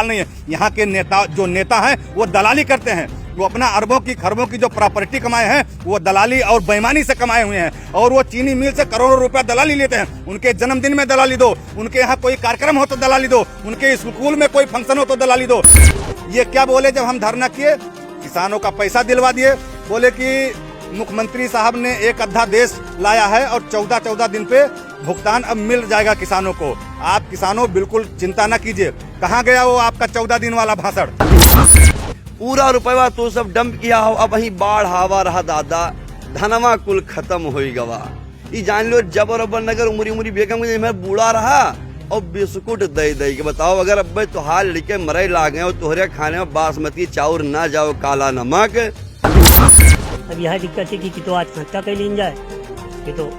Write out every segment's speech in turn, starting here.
नहीं है। यहाँ के नेता हैं वो दलाली करते हैं, वो अपना अरबों की खरबों की जो प्रॉपर्टी कमाए हैं वो दलाली और बेईमानी से कमाए हुए हैं। और वो चीनी मिल से करोड़ों रुपया दलाली लेते हैं। उनके जन्मदिन में दलाली दो, उनके यहाँ कोई कार्यक्रम हो तो दलाली दो, उनके स्कूल में कोई फंक्शन हो तो दलाली दो। ये क्या बोले जब हम धरना किए, किसानों का पैसा दिलवा दिए, बोले कि मुख्यमंत्री साहब ने एक अध्यादेश लाया है और 14 दिन पे भुगतान अब मिल जाएगा किसानों को। आप किसानों बिल्कुल चिंता न कीजिए। कहाँ गया वो आपका 14 दिन वाला भाषण? पूरा रुपया तो सब डंप किया हो, अब वही बाढ़ हवा रहा दादा, धनवा कुल खत्म हो गवा। ये जान लो जबर अबर नगर उमरी उमरी बेगम में बूढ़ा रहा और बिस्कुट दे दे के बताओ, अगर अब तो हाल लिखे मरे लागे और तोहरे खाने में बासमती चाउर ना जाओ काला नमक। अब यह दिक्कत है कि तो आत्महत्या कर लीन जाए, कि तो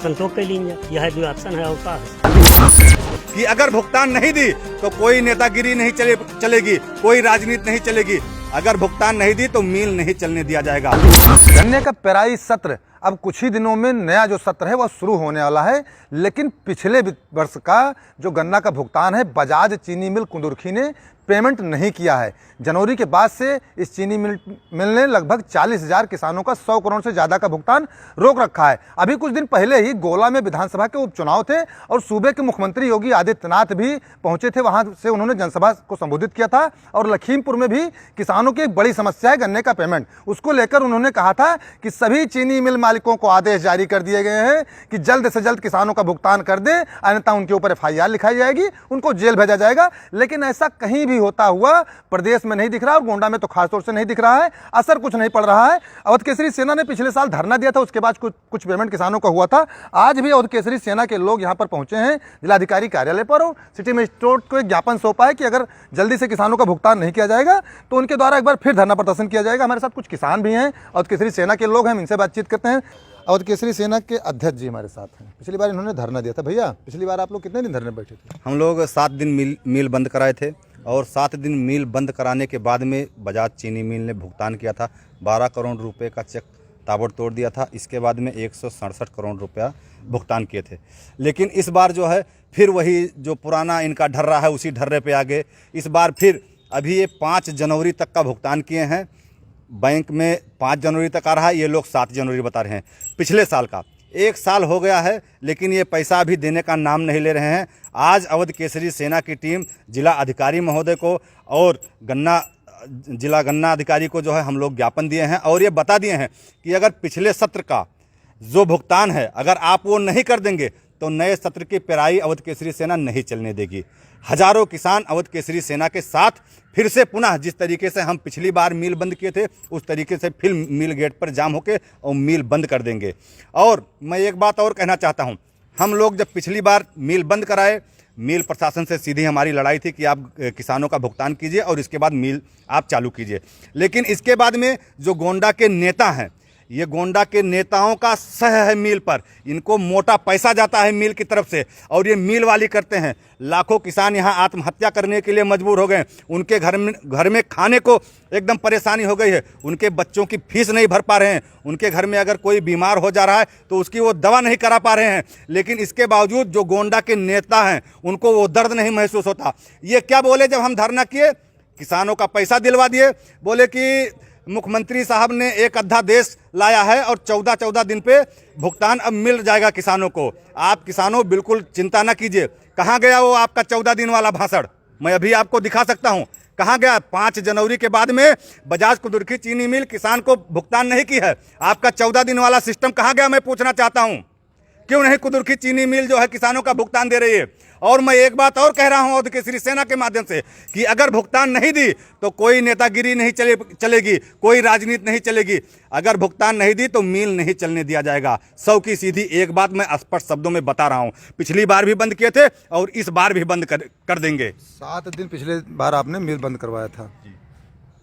संतोष कर लीन जाए, यह जो ऑप्शन है होता है कि अगर भुगतान नहीं दी तो कोई नेतागिरी नहीं चलेगी, कोई राजनीति नहीं चलेगी। अगर भुगतान नहीं दी तो मील नहीं चलने दिया जाएगा। गन्ने का पेराई सत्र अब कुछ ही दिनों में नया जो सत्र है वह शुरू होने वाला है, लेकिन पिछले वर्ष का जो गन्ना का भुगतान है बजाज चीनी मिल कुंदुरखी ने पेमेंट नहीं किया है। जनवरी के बाद से इस चीनी मिल ने लगभग 40,000 किसानों का 100 करोड़ से ज़्यादा का भुगतान रोक रखा है। अभी कुछ दिन पहले ही गोला में विधानसभा के उपचुनाव थे और सूबे के मुख्यमंत्री योगी आदित्यनाथ भी पहुंचे थे, वहां से उन्होंने जनसभा को संबोधित किया था। और लखीमपुर में भी किसानों की एक बड़ी समस्या है गन्ने का पेमेंट, उसको लेकर उन्होंने कहा था कि सभी चीनी मिल मालिकों को आदेश जारी कर दिए गए हैं कि जल्द से जल्द किसानों का भुगतान कर दे, अन्यथा उनके ऊपर FIR लिखाई जाएगी, उनको जेल भेजा जाएगा। लेकिन ऐसा कहीं भी होता हुआ प्रदेश में नहीं दिख रहा और गोंडा में तो खासतौर से नहीं दिख रहा है, असर कुछ नहीं पड़ रहा है। अवध केसरी सेना ने पिछले साल धरना दिया था, उसके बाद कुछ पेमेंट किसानों का हुआ था। आज भी अवध केसरी सेना के लोग यहां पर पहुंचे हैं जिलाधिकारी कार्यालय पर और सिटी मजिस्ट्रेट को एक ज्ञापन सौंपा है कि अगर जल्दी से किसानों का भुगतान नहीं किया जाएगा तो उनके द्वारा एक बार फिर धरना प्रदर्शन किया जाएगा। हमारे साथ कुछ किसान भी हैं, अवध केसरी सेना के लोग हैं, इनसे बातचीत करते हैं। अवध केसरी सेना के अध्यक्ष जी हमारे साथ हैं। पिछली बार इन्होंने धरना दिया था। भैया पिछली बार आप लोग कितने दिन धरने बैठे थे? हम लोग 7 दिन मिल बंद कराए थे और 7 दिन मिल बंद कराने के बाद में बजाज चीनी मिल ने भुगतान किया था। 12 करोड़ रुपए का चेक ताबड़तोड़ दिया था। इसके बाद में 167 करोड़ रुपया भुगतान किए थे। लेकिन इस बार जो है फिर वही जो पुराना इनका ढर्रा है उसी ढर्रे पे आगे इस बार फिर अभी ये 5 जनवरी तक का भुगतान किए हैं। बैंक में 5 जनवरी तक आ रहा है, ये लोग 7 जनवरी बता रहे हैं। पिछले साल का 1 साल हो गया है लेकिन ये पैसा अभी देने का नाम नहीं ले रहे हैं। आज अवध केसरी सेना की टीम जिला अधिकारी महोदय को और जिला गन्ना अधिकारी को जो है हम लोग ज्ञापन दिए हैं और ये बता दिए हैं कि अगर पिछले सत्र का जो भुगतान है अगर आप वो नहीं कर देंगे तो नए सत्र की पेराई अवध केसरी सेना नहीं चलने देगी। हजारों किसान अवध केसरी सेना के साथ फिर से पुनः जिस तरीके से हम पिछली बार मिल बंद किए थे उस तरीके से फिर मिल गेट पर जाम होके और मिल बंद कर देंगे। और मैं एक बात और कहना चाहता हूं, हम लोग जब पिछली बार मिल बंद कराए, मिल प्रशासन से सीधी हमारी लड़ाई थी कि आप किसानों का भुगतान कीजिए और इसके बाद मिल आप चालू कीजिए। लेकिन इसके बाद में जो गोंडा के नेता हैं, ये गोंडा के नेताओं का सह है मिल पर, इनको मोटा पैसा जाता है मिल की तरफ से और ये मिल वाली करते हैं। लाखों किसान यहाँ आत्महत्या करने के लिए मजबूर हो गए। उनके घर में खाने को एकदम परेशानी हो गई है, उनके बच्चों की फीस नहीं भर पा रहे हैं, उनके घर में अगर कोई बीमार हो जा रहा है तो उसकी वो दवा नहीं करा पा रहे हैं। लेकिन इसके बावजूद जो गोंडा के नेता हैं उनको वो दर्द नहीं महसूस होता। ये क्या बोले जब हम धरना किए, किसानों का पैसा दिलवा दिए, बोले कि मुख्यमंत्री साहब ने एक अध्यादेश लाया है और 14 दिन पे भुगतान अब मिल जाएगा किसानों को। आप किसानों बिल्कुल चिंता न कीजिए। कहाँ गया वो आपका 14 दिन वाला भाषण? मैं अभी आपको दिखा सकता हूँ। कहाँ गया? 5 जनवरी के बाद में बजाज कुंदुरखी चीनी मिल किसान को भुगतान नहीं की है। आपका 14 दिन वाला सिस्टम कहाँ गया? मैं पूछना चाहता हूँ, क्यों नहीं कुंदुरखी चीनी मिल जो है किसानों का भुगतान दे रही है? और मैं एक बात और कह रहा हूं अवध केसरी सेना के माध्यम से कि अगर भुगतान नहीं दी तो कोई नेतागिरी नहीं चलेगी, कोई राजनीति नहीं चलेगी। अगर भुगतान नहीं दी तो मिल नहीं चलने दिया जाएगा। 100 की सीधी एक बात मैं स्पष्ट शब्दों में बता रहा हूं। पिछली बार भी बंद किए थे और इस बार भी बंद कर देंगे। 7 दिन पिछले बार आपने मिल बंद करवाया था,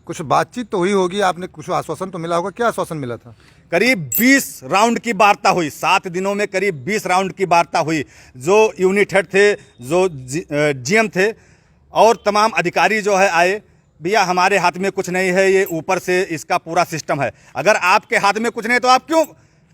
कुछ बातचीत तो हुई होगी, आपने कुछ आश्वासन तो मिला होगा। क्या आश्वासन मिला था? करीब 20 राउंड की वार्ता हुई। 7 दिनों में करीब 20 राउंड की वार्ता हुई। जो यूनिट हेड थे, जो GM थे और तमाम अधिकारी जो है आए। भैया हमारे हाथ में कुछ नहीं है, ये ऊपर से इसका पूरा सिस्टम है। अगर आपके हाथ में कुछ नहीं तो आप क्यों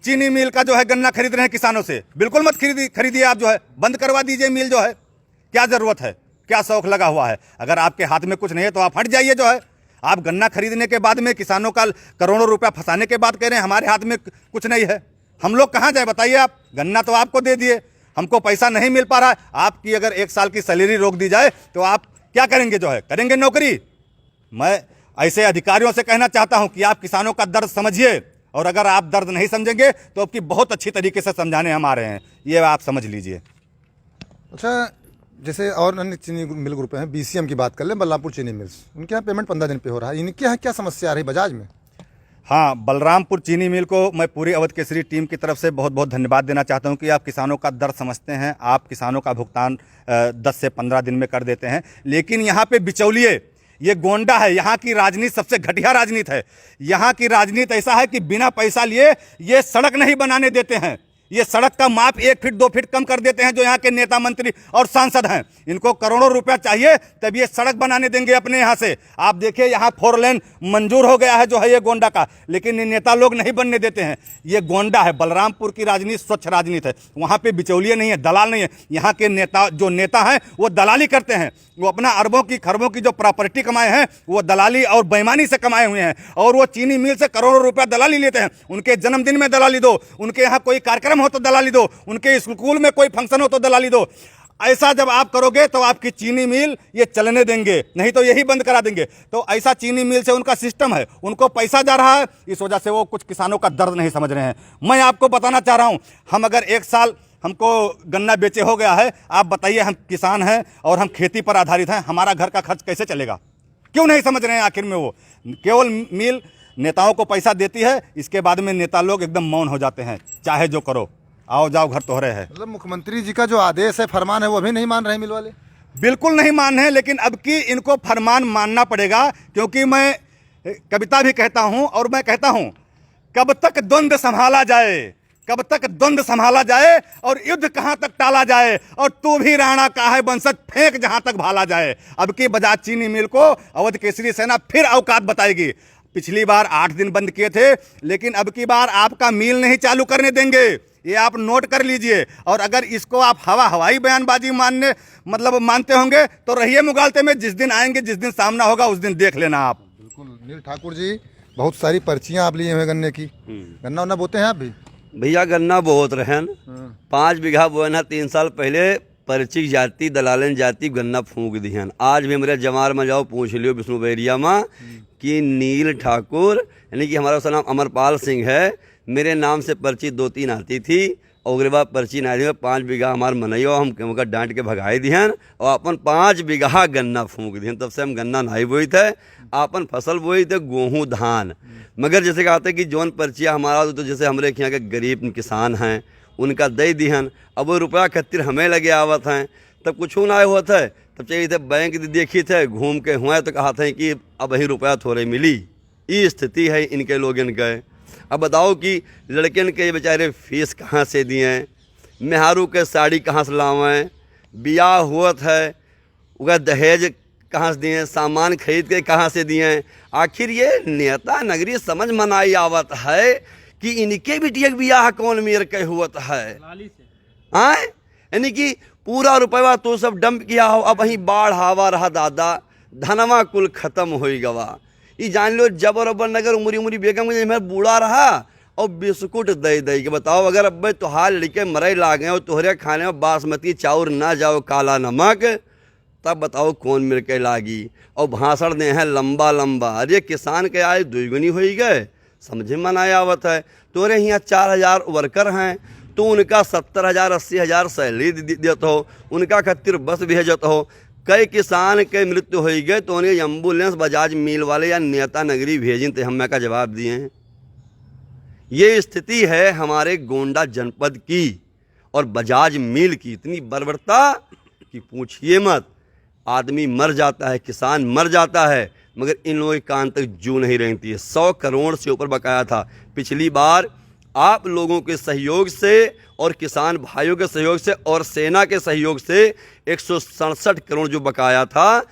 चीनी मिल का जो है गन्ना खरीद रहे हैं किसानों से? बिल्कुल मत खरीदिए। आप जो है बंद करवा दीजिए मिल जो है। क्या जरूरत है? क्या शौक लगा हुआ है? अगर आपके हाथ में कुछ नहीं है तो आप हट जाइए। जो है आप गन्ना खरीदने के बाद में किसानों का करोड़ों रुपया फंसाने के बाद कह रहे हैं हमारे हाथ में कुछ नहीं है। हम लोग कहाँ जाए बताइए? आप गन्ना तो आपको दे दिए, हमको पैसा नहीं मिल पा रहा है। आपकी अगर 1 साल की सैलरी रोक दी जाए तो आप क्या करेंगे? जो है करेंगे नौकरी? मैं ऐसे अधिकारियों से कहना चाहता हूं कि आप किसानों का दर्द समझिए, और अगर आप दर्द नहीं समझेंगे तो आपकी बहुत अच्छी तरीके से समझाने हम आ रहे हैं, ये आप समझ लीजिए। अच्छा, जैसे और अन्य चीनी मिल ग्रुप हैं, बीसीएम की बात कर लें, बलरामपुर चीनी मिल्स, उनके यहाँ पेमेंट 15 दिन पे हो रहा है, इनके यहाँ क्या समस्या आ रही बजाज में? हाँ, बलरामपुर चीनी मिल को मैं पूरी अवध केसरी टीम की तरफ से बहुत बहुत धन्यवाद देना चाहता हूं कि आप किसानों का दर्द समझते हैं। आप किसानों का भुगतान 10 से 15 दिन में कर देते हैं, लेकिन यहाँ पे बिचौलिए, ये गोंडा है। यहाँ की राजनीति सबसे घटिया राजनीति है। यहाँ की राजनीति ऐसा है कि बिना पैसा लिए ये सड़क नहीं बनाने देते हैं। ये सड़क का माप 1 फीट 2 फीट कम कर देते हैं जो यहाँ के नेता मंत्री और सांसद हैं। इनको करोड़ों रुपया चाहिए तब ये सड़क बनाने देंगे अपने यहाँ से। आप देखिए यहाँ 4 लेन मंजूर हो गया है जो है ये गोंडा का, लेकिन ये नेता लोग नहीं बनने देते हैं। ये गोंडा है। बलरामपुर की राजनीति स्वच्छ राजनीति है। वहाँ पे बिचौलिए नहीं है, दलाल नहीं है। यहाँ के नेता हैं वो दलाली करते हैं। वो अपना अरबों की खरबों की जो प्रॉपर्टी कमाए हैं वो दलाली और बेईमानी से कमाए हुए हैं, और वो चीनी मिल से करोड़ों रुपया दलाली लेते हैं। उनके जन्मदिन में दलाली दो, उनके यहाँ कोई कार्यक्रम हो तो दलाली दो, उनके स्कूल में कोई फंक्शन हो तो दलाली दो। ऐसा जब आप करोगे तो आपकी चीनी मिल ये चलने देंगे, नहीं तो यही बंद करा देंगे। तो ऐसा चीनी मिल से उनका सिस्टम है, उनको पैसा जा रहा है, इस वजह से वो कुछ किसानों का दर्द नहीं समझ रहे हैं। मैं आपको बताना चाह रहा हूं, हम अगर 1 साल हमको गन्ना बेचे हो गया है, आप बताइए, हम किसान हैं और हम खेती पर आधारित हैं, हमारा घर का खर्च कैसे चलेगा? क्यों नहीं समझ रहे हैं? आखिर में वो केवल मिल नेताओं को पैसा देती है, इसके बाद में नेता लोग एकदम मौन हो जाते हैं, चाहे जो करो, आओ जाओ घर तोहरे है। मतलब मुख्यमंत्री जी का जो आदेश है, फरमान है, वो अभी नहीं मान रहे मिल वाले? बिल्कुल नहीं मान रहे हैं, लेकिन अब की इनको फरमान मानना पड़ेगा, क्योंकि मैं कविता भी कहता हूं और मैं कहता हूं, कब तक द्वंद्व संभाला जाए, कब तक द्वंद्व संभाला जाए, और युद्ध कहां तक टाला जाए, और तू भी राणा का है वंशज, फेंक जहां तक भाला जाए। अब की बजाज चीनी मिल को अवध केसरी सेना फिर औकात बताएगी। पिछली बार 8 दिन बंद किए थे, लेकिन अब की बार आपका मिल नहीं चालू करने देंगे, ये आप नोट कर लीजिए। और अगर इसको आप हवाई बयानबाजी मानते होंगे तो रहिए मुगालते में, जिस दिन आएंगे, जिस दिन सामना होगा उस दिन देख लेना आप। बिल्कुल। नील ठाकुर जी, बहुत सारी पर्चियां आप लिए हुए गन्ने की, गन्ना उन्ना बोते हैं आप भी? भैया गन्ना बहुत रहन, 5 बीघा बोना 3 साल पहले पर्ची जाती, दलालन जाती, गन्ना फूंक दिहन। आज भी मेरे जमार में जाओ पूछ लियो विष्णु बैरिया में कि नील ठाकुर, यानी कि हमारा उसका नाम अमरपाल सिंह है, मेरे नाम से पर्ची 2-3 आती थी, और उसके बाद पर्ची ना दी, 5 बीघा हमारे मनइयो हम उनका डांट के भगाई दिहन और अपन 5 बीघा गन्ना फूंक दिहन। तब से हम गन्ना नहीं बोई थे, अपन फसल बोई थे गेहूँ धान। मगर जैसे कहते हैं कि जौन पर्चियाँ हमारा, तो जैसे हमारे यहाँ के गरीब किसान हैं उनका दे दिहन, अब वो रुपया खातिर हमें लगे आवत हैं, तब कुछ ना हुआ था। तब चाहिए थे बैंक देखी थे, घूम के हुए तो कहा था कि अब वही रुपया थोड़े मिली। ये स्थिति है इनके लोगन के। अब बताओ कि लड़कन के बेचारे फीस कहाँ से दिए, मेहारू के साड़ी कहाँ से लावें, ब्याह हुआ है वह दहेज कहाँ से दिए, सामान खरीद के कहाँ से दिए। आखिर ये नेता नगरी समझ मनाई आवत है कि इनके बिटिया के ब्याह कौन मेर के हुआ है, आए, यानी कि पूरा रुपया तो सब डंप किया हो, अब वहीं बाढ़ आवा रहा दादा, धनवा कुल खत्म हो गवा। ये जान लो जबर नगर उमरी बेगम में बूढ़ा रहा और बिस्कुट दे के बताओ, अगर अब तुहार लड़के मरे लागे और तुहरे खाने में बासमती चाउर ना जाओ काला नमक, तब बताओ कौन मिल के लागी। और भाषण दे हैं लंबा लंबा, अरे किसान के आय 2 गुनी हो गए, समझे मनाया आवत है। तोरे यहाँ 4000 वर्कर हैं, तो उनका 70,000 80,000 सैलरी देते हो, उनका खातिर बस भेजत हो। कई किसान के मृत्यु हो गए तो उन्हें एम्बुलेंस बजाज मिल वाले या नेता नगरी भेजिन, तो हमें का जवाब दिए हैं। ये स्थिति है हमारे गोंडा जनपद की और बजाज मिल की, इतनी बर्बरता कि पूछिए मत। आदमी मर जाता है, किसान मर जाता है, मगर इन लोगों के कान तक जू नहीं रहती है। 100 करोड़ से ऊपर बकाया था। पिछली बार आप लोगों के सहयोग से और किसान भाइयों के सहयोग से और सेना के सहयोग से 167 करोड़ जो बकाया था,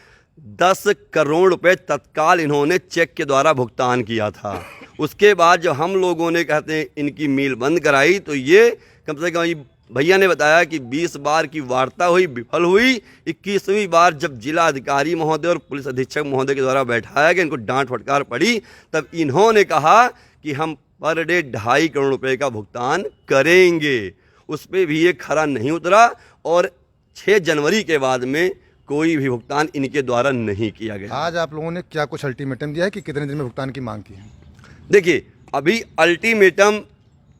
10 करोड़ रुपए तत्काल इन्होंने चेक के द्वारा भुगतान किया था। उसके बाद जब हम लोगों ने कहते हैं इनकी मिल बंद कराई, तो ये कम से कम भैया ने बताया कि 20 बार की वार्ता हुई, विफल हुई। 21वीं बार जब जिला अधिकारी महोदय और पुलिस अधीक्षक महोदय के द्वारा बैठाया गया, इनको डांट फटकार पड़ी, तब इन्होंने कहा कि हम पर डे 2.5 करोड़ रुपए का भुगतान करेंगे। उस पर भी ये खरा नहीं उतरा और 6 जनवरी के बाद में कोई भी भुगतान इनके द्वारा नहीं किया गया। आज आप लोगों ने क्या कुछ अल्टीमेटम दिया है कि कितने दिन में भुगतान की मांग की है? देखिए, अभी अल्टीमेटम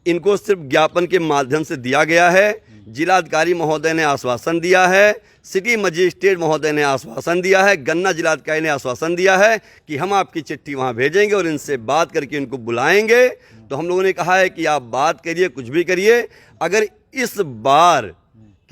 इनको सिर्फ ज्ञापन के माध्यम से दिया गया है। जिलाधिकारी महोदय ने आश्वासन दिया है, सिटी मजिस्ट्रेट महोदय ने आश्वासन दिया है, गन्ना जिलाधिकारी ने आश्वासन दिया है कि हम आपकी चिट्ठी वहाँ भेजेंगे और इनसे बात करके इनको बुलाएंगे। तो हम लोगों ने कहा है कि आप बात करिए, कुछ भी करिए, अगर इस बार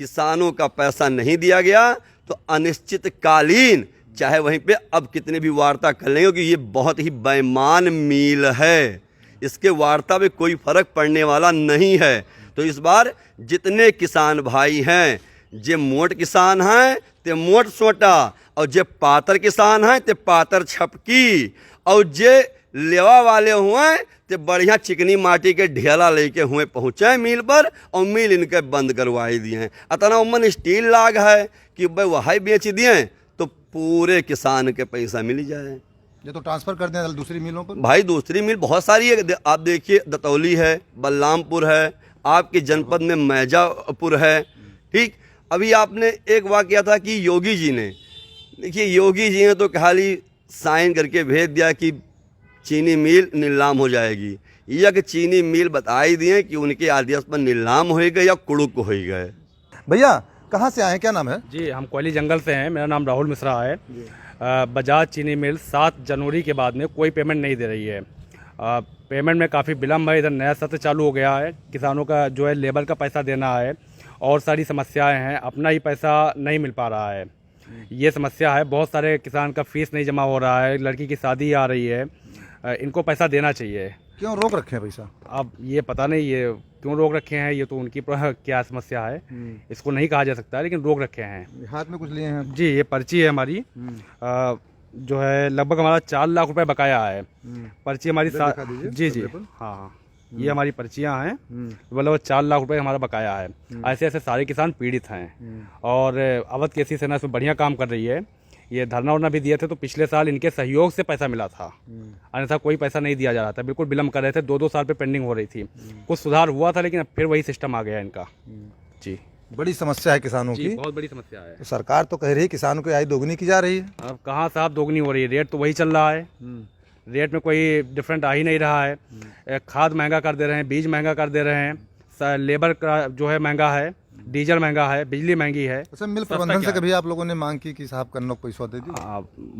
किसानों का पैसा नहीं दिया गया तो अनिश्चितकालीन चाहे वहीं पे अब कितने भी वार्ता कर लेंगे, क्योंकि ये बहुत ही बेईमान मिल है, इसके वार्ता में कोई फर्क पड़ने वाला नहीं है। तो इस बार जितने किसान भाई हैं, जे मोट किसान हैं ते मोट सोटा, और जे पातर किसान हैं ते पातर छपकी, और जे लेवा वाले हुए ते बढ़िया चिकनी माटी के ढेला लेके हुए पहुँचे मिल पर, और मिल इनके बंद करवाई दिए हैं। अतना उमन स्टील लाग है कि भाई वही बेच दिए तो पूरे किसान के पैसा मिल जाए। ये तो ट्रांसफर कर दें दूसरी मिलों पर। भाई दूसरी मिल बहुत सारी है, आप देखिए दतौली है, बलरामपुर है, आपके जनपद में मैजापुर है। ठीक, अभी आपने एक वाक़ किया था कि योगी जी ने, देखिए योगी जी ने तो खाली साइन करके भेज दिया कि चीनी मिल नीलाम हो जाएगी, या कि चीनी मिल बता ही दिए कि उनके आदेश पर नीलाम हो गए या कुड़ुक हो गए। भैया कहाँ से आए हैं, क्या नाम है? जी, हम कोयली जंगल से हैं। मेरा नाम राहुल मिश्रा है। बजाज चीनी मिल 7 जनवरी के बाद में कोई पेमेंट नहीं दे रही है। पेमेंट में काफ़ी विलम्ब है। इधर नया सत्र चालू हो गया है, किसानों का जो है लेबर का पैसा देना है और सारी समस्याएं हैं, अपना ही पैसा नहीं मिल पा रहा है, ये समस्या है। बहुत सारे किसान का फीस नहीं जमा हो रहा है, लड़की की शादी आ रही है, इनको पैसा देना चाहिए। क्यों रोक रखे हैं पैसा? अब ये पता नहीं ये क्यों रोक रखे हैं, ये तो उनकी क्या समस्या है, इसको नहीं कहा जा सकता, लेकिन रोक रखे हैं। हाथ में कुछ लिए हैं? जी, ये पर्ची है हमारी, जो है लगभग हमारा 4 लाख रुपए बकाया है। पर्ची हमारी जी जी हाँ, ये हमारी पर्चियाँ हैं, मतलब 4 लाख रुपए हमारा बकाया है। ऐसे ऐसे सारे किसान पीड़ित हैं और अवध कृषि सेना इसमें बढ़िया काम कर रही है। ये धरना वरना भी दिए थे तो पिछले साल इनके सहयोग से पैसा मिला था, अन्यथा कोई पैसा नहीं दिया जा रहा था, बिल्कुल विलम्ब कर रहे थे, 2-2 साल पे पेंडिंग हो रही थी। कुछ सुधार हुआ था लेकिन अब फिर वही सिस्टम आ गया इनका। जी, बड़ी समस्या है किसानों की। बहुत बड़ी समस्या है। तो सरकार तो कह रही है किसानों की आय दोगुनी की जा रही है। अब कहाँ साहब दोगुनी हो रही है, रेट तो वही चल रहा है, रेट में कोई डिफरेंट आ ही नहीं रहा है। खाद महंगा कर दे रहे हैं, बीज महंगा कर दे रहे हैं, लेबर का जो है महंगा है, डीजल महंगा है, बिजली महंगी है। अच्छा, मिल प्रबंधन से कभी आप लोगों ने मांग की कि साहब करना पैसा दे दी?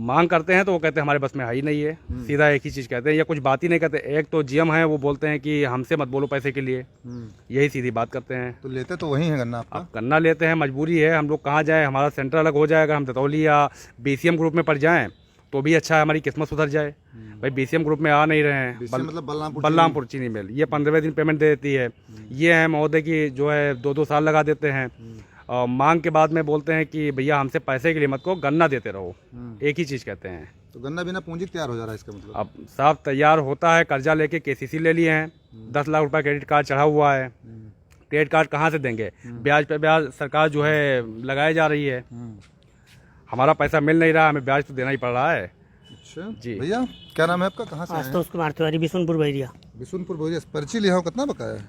मांग करते हैं तो वो कहते हैं हमारे बस में है ही नहीं है, सीधा एक ही चीज़ कहते हैं, या कुछ बात ही नहीं करते। एक तो जीएम है, वो बोलते हैं कि हमसे मत बोलो पैसे के लिए, यही सीधी बात करते हैं। तो लेते तो वही है गन्ना आपका? अब गन्ना लेते हैं, मजबूरी है, हम लोग कहाँ जाए, हमारा सेंटर अलग हो जाएगा, हम दतौली या बीसीएम ग्रुप में पड़ जाएँ तो भी अच्छा है, हमारी किस्मत सुधर जाए। भाई बीसीएम ग्रुप में आ नहीं रहे हैं, मतलब बलरामपुर चीनी मिल, ये 15वें दिन पेमेंट दे देती है। ये है महोदय की जो है 2-2 साल लगा देते हैं और मांग के बाद में बोलते हैं कि भैया हमसे पैसे के लिए मत को, गन्ना देते रहो, एक ही चीज़ कहते हैं। तो गन्ना बिना पूंजी तैयार हो जा रहा है इसका मतलब? अब साहब तैयार होता है, कर्जा लेके केसीसी ले लिए हैं, 10 लाख रुपये क्रेडिट कार्ड चढ़ा हुआ है, क्रेडिट कार्ड कहाँ से देंगे, ब्याज पे ब्याज सरकार जो है लगाई जा रही है, हमारा पैसा मिल नहीं रहा, हमें ब्याज तो देना ही पड़ रहा है। अच्छा जी, भैया क्या नाम है आपका, कहाँ से? आशुतोष कुमार तिवारी, बिशुनपुर बैरिया। बिशुनपुर बैरिया। पर्ची लिया हो, कितना बकाया है?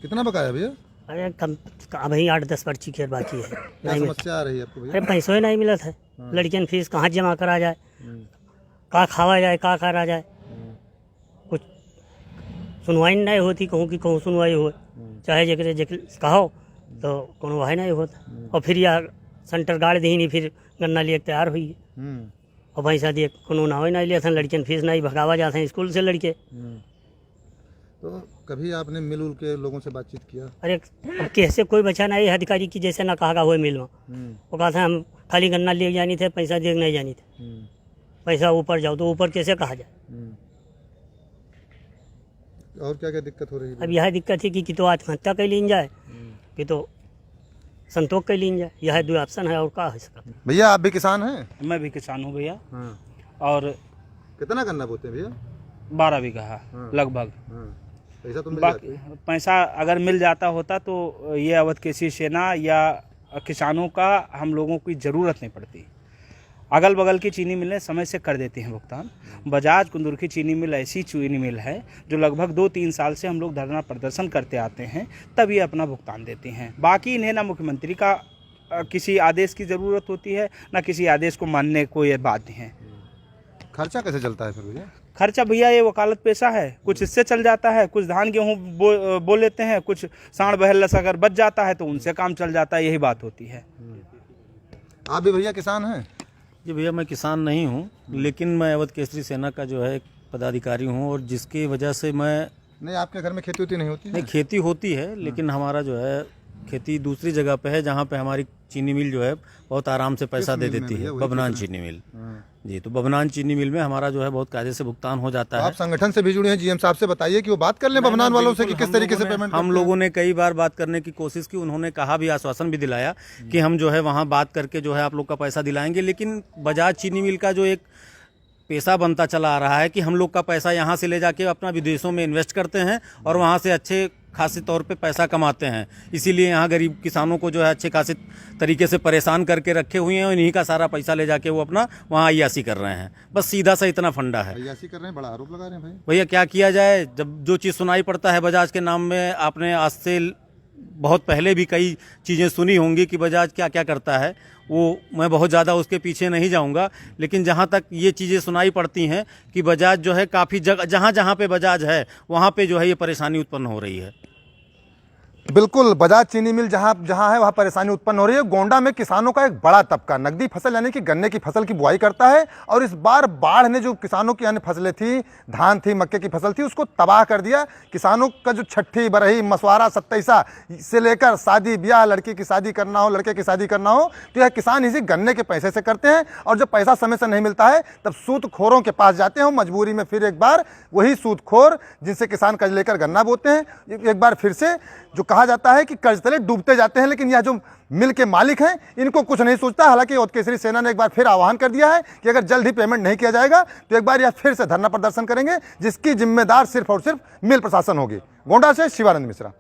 कितना बकाया भैया? अरे कम अभी 8-10 पर्ची के बाकी है। क्या समस्या आ रही है आपको भैया? अरे पैसों ही नहीं मिला था, लड़कियन फीस कहाँ जमा करा जाए, का खावा जाए, का करा जाए, कुछ सुनवाई नहीं होती, कहूँ कि कहूँ सुनवाई हो, चाहे जकरे कहो तो कोनो वही नहीं होता। और फिर यार सेंटर गाड़ दी नहीं, फिर गन्ना लिए तैयार हुई और पैसा दिए कोनो ना हो नहीं लिया था, लड़कियन फीस नहीं भगावा जाते हैं स्कूल से लड़के। तो कभी आपने मिल उल के लोगों से बातचीत किया? अरे अब कैसे कोई बचा नहीं अधिकारी की जैसे ना कहा हुए मिल में, वो कहा था हम खाली गन्ना लिए जानी थे, पैसा दे नहीं जानी थे, पैसा ऊपर जाओ, तो ऊपर कैसे कहा जाए? और क्या क्या दिक्कत हो रही है? अब यह दिक्कत है कि तो आत्महत्या कर लीन जाए, कि तो संतोष कर लीन जाए, यह 2 ऑप्शन है, और क्या है इसका? भैया आप भी किसान हैं? मैं भी किसान हूँ भैया। और कितना गन्ना बोते हैं भैया? 12 बीघा है लगभग। पैसा अगर मिल जाता होता तो ये अवध केसरी सेना या किसानों का हम लोगों की ज़रूरत नहीं पड़ती। अगल बगल की चीनी मिलें समय से कर देती हैं भुगतान। बजाज कुंदुरखी चीनी मिल ऐसी चीनी मिल है जो लगभग 2-3 साल से हम लोग धरना प्रदर्शन करते आते हैं, तब ये अपना भुगतान देती हैं। बाकी इन्हें ना मुख्यमंत्री का किसी आदेश की ज़रूरत होती है, ना किसी आदेश को मानने को ये बाध्य हैं। खर्चा कैसे चलता है फिर भैया? खर्चा भैया ये वकालत पेशा है, कुछ इससे चल जाता है, कुछ धान गेहूँ बो लेते हैं, कुछ सांड बहल लस अगर बच जाता है तो उनसे काम चल जाता है, यही बात होती है। आप भी भैया किसान हैं? जी भैया, मैं किसान नहीं हूँ, लेकिन मैं अवध केसरी सेना का जो है पदाधिकारी हूँ, और जिसकी वजह से मैं नहीं, आपके घर में खेती होती नहीं होती? नहीं, खेती होती है, लेकिन हमारा जो है खेती दूसरी जगह पे है, जहाँ पे हमारी चीनी मिल जो है बहुत आराम से पैसा दे देती है, बबनान चीनी मिल। जी, तो बबनान चीनी मिल में हमारा जो है बहुत कायदे से भुगतान हो जाता है। आप संगठन से भी जुड़े हैं, जीएम साहब से बताइए कि वो बात कर लें बबनान वालों से कि किस तरीके से पेमेंट। हम लोगों ने कई बार बात करने की कोशिश की, उन्होंने कहा भी, आश्वासन भी दिलाया कि हम जो है वहाँ बात करके जो है आप लोग का पैसा दिलाएंगे, लेकिन बजाज चीनी मिल का जो एक पेशा बनता चला आ रहा है कि हम लोग का पैसा यहाँ से ले जाके अपना विदेशों में इन्वेस्ट करते हैं और वहाँ से अच्छे खासी तौर पे पैसा कमाते हैं। इसीलिए यहाँ गरीब किसानों को जो है अच्छे खासे तरीके से परेशान करके रखे हुए हैं, और इन्हीं का सारा पैसा ले जाके वो अपना वहाँ अय्यासी कर रहे हैं। बस सीधा सा इतना फंडा है। अय्यासी कर रहे हैं, बड़ा आरोप लगा रहे हैं भाई। भैया क्या किया जाए, जब जो चीज़ सुनाई पड़ता है बजाज के नाम में, आपने आज से बहुत पहले भी कई चीज़ें सुनी होंगी कि बजाज क्या क्या करता है, वो मैं बहुत ज़्यादा उसके पीछे नहीं जाऊंगा, लेकिन जहाँ तक ये चीज़ें सुनाई पड़ती हैं कि बजाज जो है काफ़ी जगह, जहाँ जहाँ पे बजाज है वहाँ पे जो है ये परेशानी उत्पन्न हो रही है। बिल्कुल, बजाज चीनी मिल जहाँ जहाँ है वहाँ परेशानी उत्पन्न हो रही है। गोंडा में किसानों का एक बड़ा तबका नकदी फसल यानी कि गन्ने की फसल की बुआई करता है, और इस बार बाढ़ ने जो किसानों की अन्य फसलें थी, धान थी, मक्के की फसल थी, उसको तबाह कर दिया। किसानों का जो छठी, बरही, मसवारा, सत्ताईसा से लेकर शादी ब्याह, लड़की की शादी करना हो, लड़के की शादी करना हो, तो यह किसान इसी गन्ने के पैसे से करते हैं। और जब पैसा समय से नहीं मिलता है तब सूदखोरों के पास जाते हैं। मजबूरी में फिर एक बार वही सूदखोर जिनसे किसान कर्ज लेकर गन्ना बोते हैं, एक बार फिर से जो कहा जाता है कि कर्ज तले डूबते जाते हैं। लेकिन यह जो मिल के मालिक हैं इनको कुछ नहीं सोचता। हालांकि अवध केसरी सेना ने एक बार फिर आह्वान कर दिया है कि अगर जल्द ही पेमेंट नहीं किया जाएगा तो एक बार यह फिर से धरना प्रदर्शन करेंगे, जिसकी जिम्मेदार सिर्फ और सिर्फ मिल प्रशासन होगी। गोंडा से शिवानंद मिश्रा।